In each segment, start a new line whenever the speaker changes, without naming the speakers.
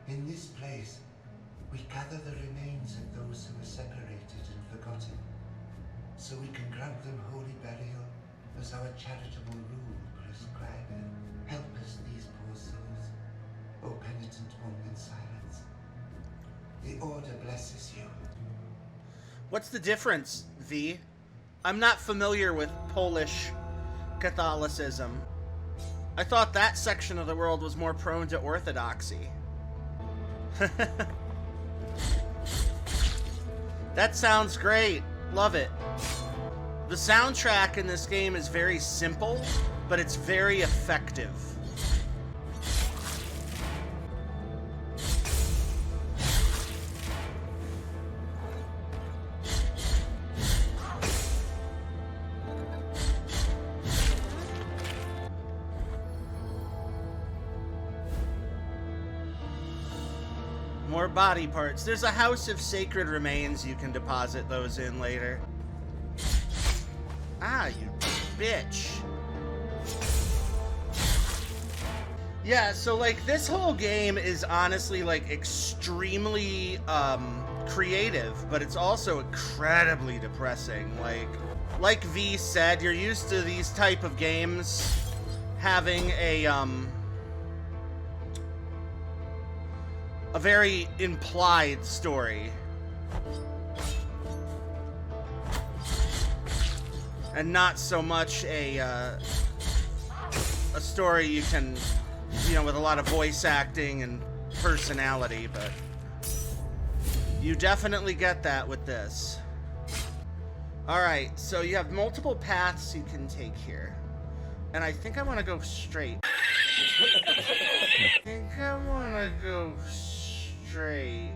In this place, we gather the remains of those who were separated and forgotten, so we can grant them holy burial as our charitable rule prescribeth. Help us, these poor souls, O penitent monk in silence. The order blesses you.
What's the difference, V? I'm not familiar with Polish Catholicism. I thought that section of the world was more prone to orthodoxy. That sounds great. Love it. The soundtrack in this game is very simple, but it's very effective. More body parts. There's a house of sacred remains. You can deposit those in later. Ah, you bitch. Yeah, so like this whole game is honestly like extremely creative, but it's also incredibly depressing. Like V said, you're used to these type of games having a very implied story. And not so much a story you can, you know, with a lot of voice acting and personality, but you definitely get that with this. Alright, so you have multiple paths you can take here. And I think I want to go straight. I think I want to go straight.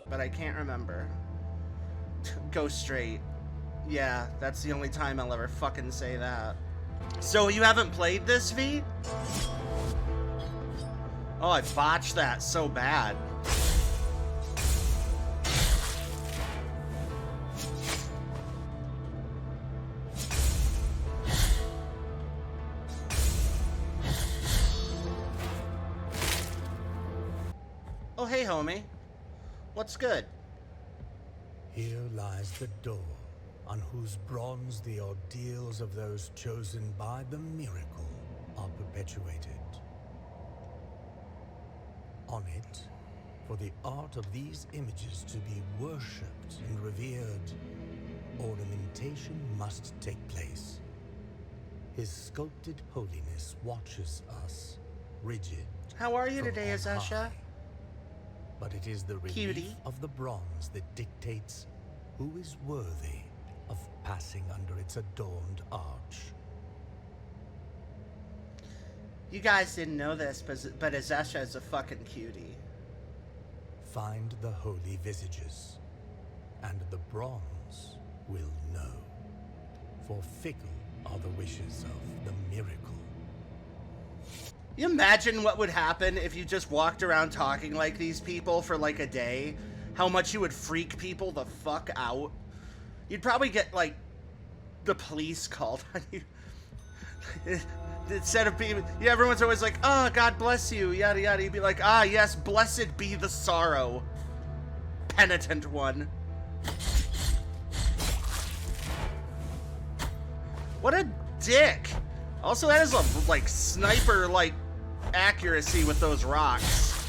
But I can't remember. Go straight. Yeah, that's the only time I'll ever fucking say that. So you haven't played this, V? Oh, I botched that so bad. Oh, hey, homie. What's good?
Here lies the door, on whose bronze the ordeals of those chosen by the miracle are perpetuated. On it, for the art of these images to be worshipped and revered, ornamentation must take place. His sculpted holiness watches us, rigid.
How are you
from
today,
on
Azesha?
high. But it is the relief
Cutie.
of the bronze that dictates who is worthy of passing under its adorned arch.
You guys didn't know this, but Azesha is a fucking cutie.
Find the holy visages, and the bronze will know. For fickle are the wishes of the miracle.
You imagine what would happen if you just walked around talking like these people for like a day? How much you would freak people the fuck out? You'd probably get like the police called on you. Instead of being, yeah, everyone's always like, oh, God bless you, yada yada. You'd be like, ah, yes, blessed be the sorrow, penitent one. What a dick. Also, that is a like sniper like accuracy with those rocks.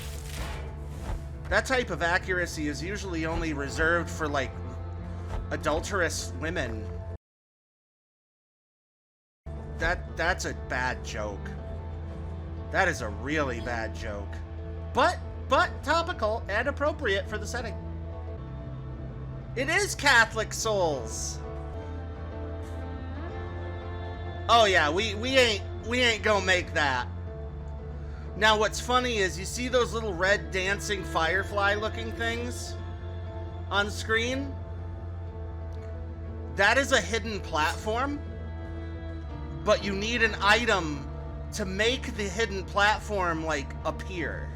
That type of accuracy is usually only reserved for like adulterous women. That's a bad joke. That is a really bad joke. But topical and appropriate for the setting. It is Catholic souls. Oh yeah, we ain't gonna make that. Now what's funny is you see those little red dancing firefly looking things on screen? That is a hidden platform, but you need an item to make the hidden platform like appear.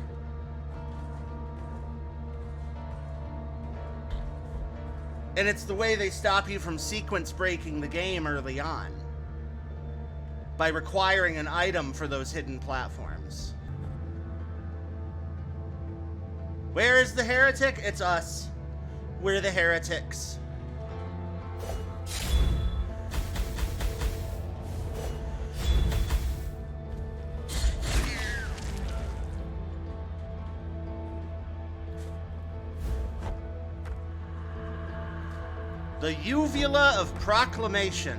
And it's the way they stop you from sequence breaking the game early on, by requiring an item for those hidden platforms. Where is the heretic? It's us. We're the heretics. The Uvula of Proclamation.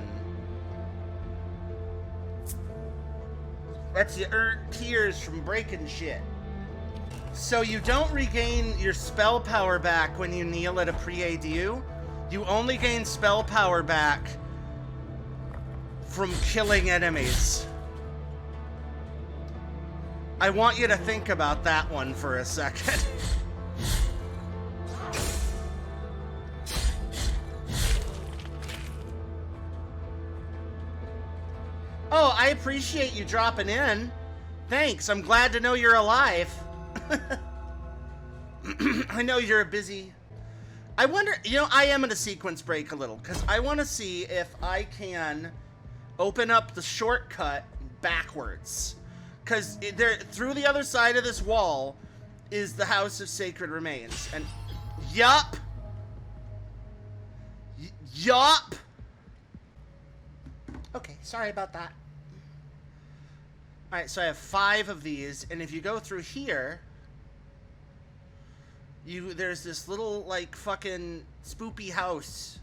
Lets you earn tears from breaking shit. So you don't regain your spell power back when you kneel at a prie-dieu. You only gain spell power back from killing enemies. I want you to think about that one for a second. Oh, I appreciate you dropping in. Thanks, I'm glad to know you're alive. I know you're busy. I wonder, you know, I am going to sequence break a little, because I want to see if I can open up the shortcut backwards. Because through the other side of this wall is the House of Sacred Remains. And, yup. Yup. Okay, sorry about that. Alright, so I have 5 of these, and if you go through here, there's this little, like, fucking spoopy house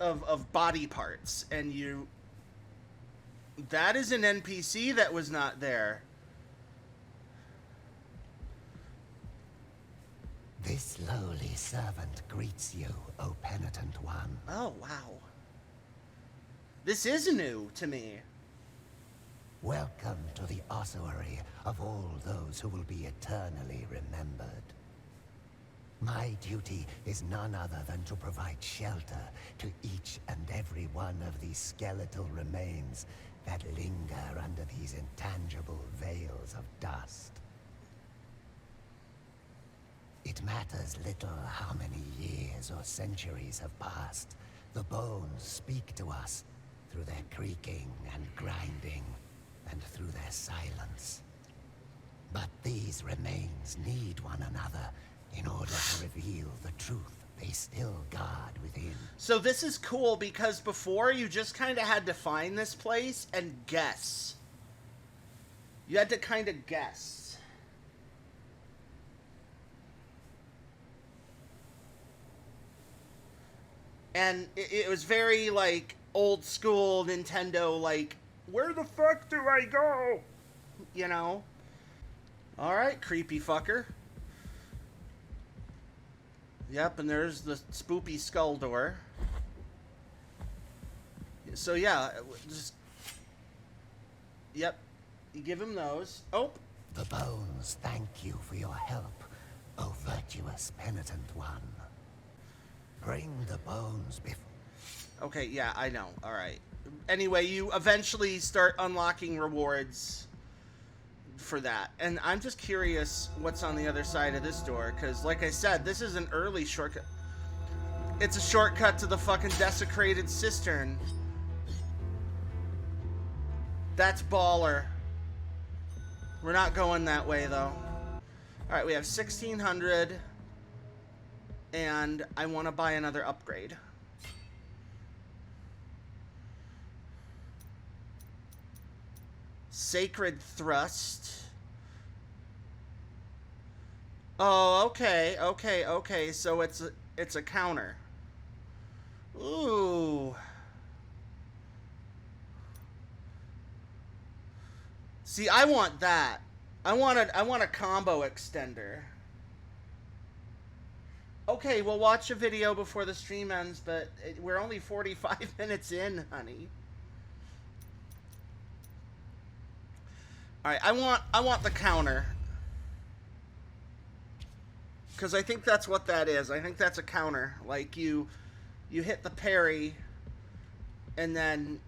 of body parts, and that is an NPC that was not there.
This lowly servant greets you, O penitent one.
Oh, wow. This is new to me.
Welcome to the ossuary of all those who will be eternally remembered. My duty is none other than to provide shelter to each and every one of these skeletal remains that linger under these intangible veils of dust. It matters little how many years or centuries have passed. The bones speak to us through their creaking and grinding, and through their silence. But these remains need one another in order to reveal the truth they still guard within.
So this is cool because before you just kind of had to find this place and guess. You had to kind of guess. And it was very, like, old school Nintendo, like, where the fuck do I go? You know? Alright, creepy fucker. Yep, and there's the spoopy skull door. So yeah, just... Yep, you give him those. Oh!
The bones thank you for your help, O virtuous penitent one. Bring the bones before...
Okay, yeah, I know. Alright. Anyway, you eventually start unlocking rewards for that. And I'm just curious what's on the other side of this door, because like I said, this is an early shortcut. It's a shortcut to the fucking desecrated cistern. That's baller. We're not going that way, though. Alright, we have 1,600. And I want to buy another upgrade. Sacred Thrust. Oh, okay, okay, okay. So it's a counter. Ooh. See, I want that. I want a combo extender. Okay, we'll watch a video before the stream ends, but we're only 45 minutes in, honey. Alright, I want the counter. Because I think that's what that is. I think that's a counter. Like, you hit the parry, and then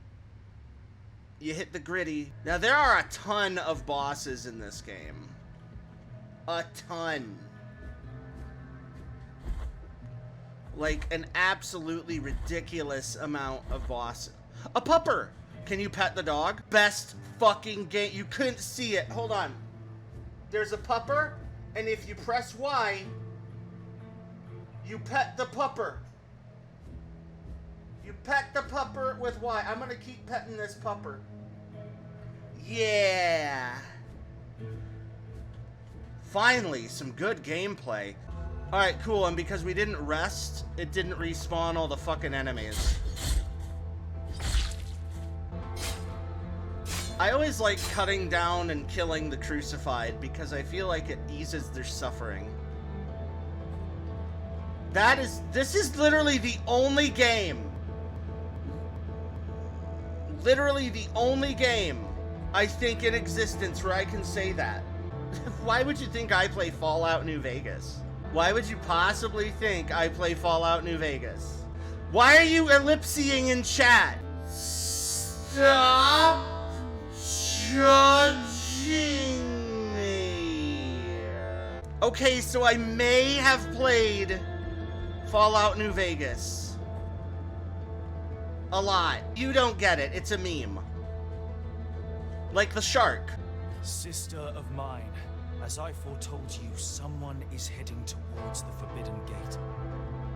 you hit the gritty. Now, there are a ton of bosses in this game. A ton. Like, an absolutely ridiculous amount of boss. A pupper! Can you pet the dog? Best fucking game. You couldn't see it. Hold on. There's a pupper, and if you press Y, you pet the pupper. You pet the pupper with Y. I'm gonna keep petting this pupper. Yeah. Finally, some good gameplay. Alright, cool, and because we didn't rest, it didn't respawn all the fucking enemies. I always like cutting down and killing the crucified because I feel like it eases their suffering. This is literally the only game. Literally the only game, I think, in existence where I can say that. Why would you think I play Fallout New Vegas? Why would you possibly think I play Fallout New Vegas? Why are you ellipsing in chat? Stop judging me. Okay, so I may have played Fallout New Vegas a lot. You don't get it. It's a meme. Like the shark.
Sister of mine, as I foretold you, someone is heading towards the Forbidden Gate.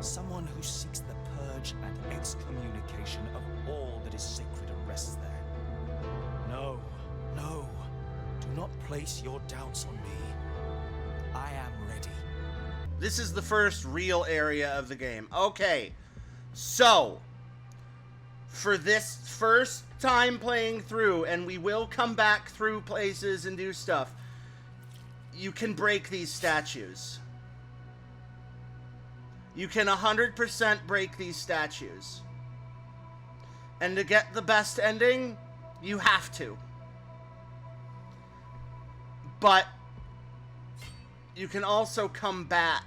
Someone who seeks the purge and excommunication of all that is sacred and rests there. No, no, do not place your doubts on me. I am ready.
This is the first real area of the game. Okay, so for this first time playing through, and we will come back through places and do stuff, you can break these statues. You can 100% break these statues. And to get the best ending, you have to. But you can also come back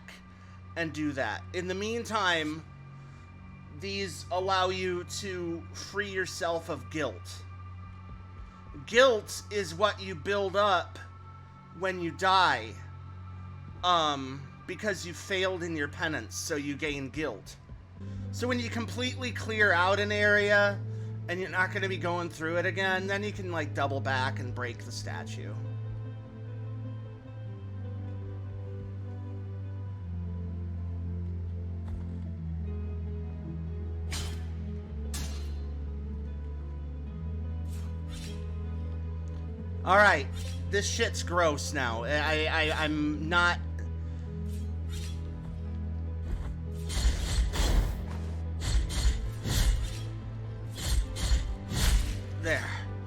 and do that. In the meantime, these allow you to free yourself of guilt. Guilt is what you build up when you die, because you failed in your penance, so you gain guilt. So when you completely clear out an area and you're not going to be going through it again, then you can like double back and break the statue. All right, this shit's gross now. I'm not.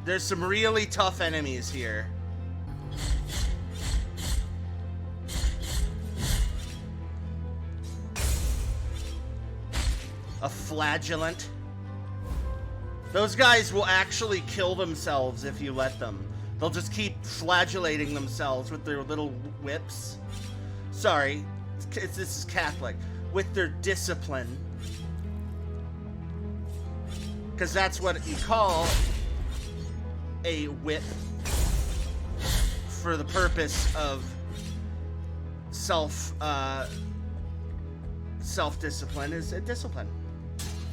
There's some really tough enemies here. A flagellant. Those guys will actually kill themselves if you let them. They'll just keep flagellating themselves with their little whips. Sorry, this is Catholic. With their discipline. Because that's what you call a whip for the purpose of self-discipline is a discipline.